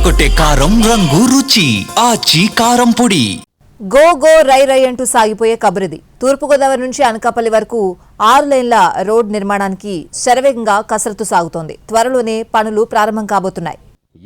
అదరగొట్టే కారం రంగు రుచి ఆచి కారం పొడి. గో గో రై రై అంటూ సాగిపోయే కబరిది. తూర్పుగోదావరి నుంచి అనకాపల్లి వరకు 6 లేన్ల రోడ్ నిర్మాణానికి శరవేగంగా కసరత్తు సాగుతోంది. త్వరలోనే పనులు ప్రారంభం కాబోతున్నాయి.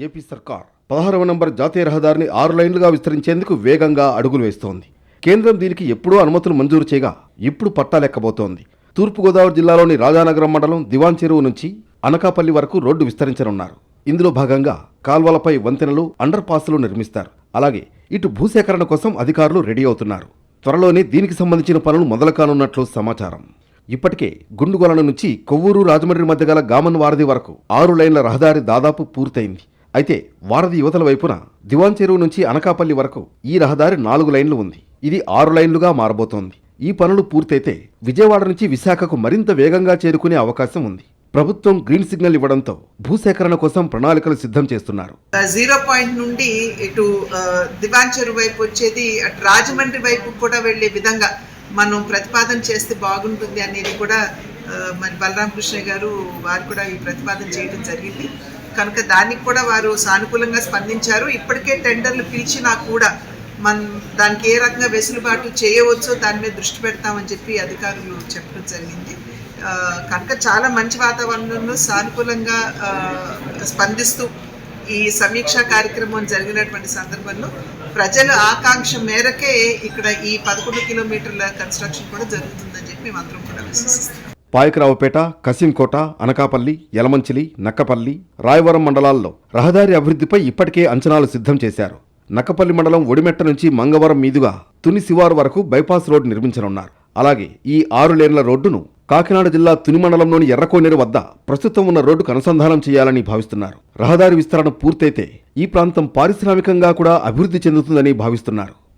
ఏపీ సర్కార్ 16వ నంబర్ జాతీయ రహదారిని 6 లైన్లుగా విస్తరించేందుకు వేగంగా అడుగులు వేస్తోంది. కేంద్రం దీనికి ఎప్పుడూ అనుమతులు మంజూరు చేయగా ఇప్పుడు పట్టాలెక్కబోతోంది. తూర్పుగోదావరి జిల్లాలోని రాజానగరం మండలం దివాన్ చెరువు నుంచి అనకాపల్లి వరకు రోడ్డు విస్తరించనున్నారు. ఇందులో భాగంగా కాల్వలపై వంతెనలు, అండర్ పాస్లు నిర్మిస్తారు. అలాగే ఇటు భూసేకరణ కోసం అధికారులు రెడీ అవుతున్నారు. త్వరలోనే దీనికి సంబంధించిన పనులు మొదలు కానున్నట్లు సమాచారం. ఇప్పటికే గుండుగొలను నుంచి కొవ్వూరు రాజమండ్రి మధ్య గల గామన్ వారధి వరకు 6 లైన్ల రహదారి దాదాపు పూర్తయింది. అయితే వారధి యువతల వైపున దివాన్ చెరువు నుంచి అనకాపల్లి వరకు ఈ రహదారి 4 లైన్లు ఉంది. ఇది 6 లైన్లుగా మారబోతోంది. ఈ పనులు పూర్తయితే విజయవాడ నుంచి విశాఖకు మరింత వేగంగా చేరుకునే అవకాశం ఉంది. ప్రభుత్వం గ్రీన్ సిగ్నల్ ఇవ్వడంతో భూసేకరణ కోసం ప్రణాళికలు సిద్ధం చేస్తున్నారు. 0 పాయింట్ నుండి ఇటు దివాన్ చెరువు వైపు వచ్చేది అటు రాజమండ్రి వైపు కూడా వెళ్లే విధంగా మనం ప్రతిపాదన చేస్తే బాగుంటుంది అనేది కూడా మరి బలరామకృష్ణ గారు వారు కూడా ఈ ప్రతిపాదన చేయడం జరిగింది. కనుక దానికి కూడా వారు సానుకూలంగా స్పందించారు. ఇప్పటికే టెండర్లు పిలిచినా కూడా మనం దానికి ఏ రకంగా వెసులుబాటు చేయవచ్చో దాని మీద దృష్టి పెడతామని చెప్పి అధికారులు చెప్పడం జరిగింది. కనుక చాలా మంచి వాతావరణంలో సానుకూలంగా స్పందిస్తూ ఈ సమీక్షా కార్యక్రమం జరిగినటువంటి సందర్భంలో ప్రజల ఆకాంక్ష మేరకే ఇక్కడ ఈ 11 కిలోమీటర్ల కన్స్ట్రక్షన్ కూడా జరుగుతుందని చెప్పి మేమందరం కూడా విశ్వసిస్తాం. పాయకరావుపేట, కసింకోట, అనకాపల్లి, యలమంచిలి, నక్కపల్లి, రాయవరం మండలాల్లో రహదారి అభివృద్ధిపై ఇప్పటికే అంచనాలు సిద్ధం చేశారు. నక్కపల్లి మండలం ఒడిమెట్ట నుంచి మంగవరం మీదుగా తుని శివారు వరకు బైపాస్ రోడ్డు నిర్మించనున్నారు. అలాగే ఈ 6 లేన్ల రోడ్డును కాకినాడ జిల్లా తుని మండలంలోని ఎర్రకోనేరు వద్ద ప్రస్తుతం ఉన్న రోడ్డుకు అనుసంధానం చేయాలని భావిస్తున్నారు. రహదారి విస్తరణ పూర్తయితే ఈ ప్రాంతం పారిశ్రామికంగా కూడా అభివృద్ధి చెందుతుందని భావిస్తున్నారు.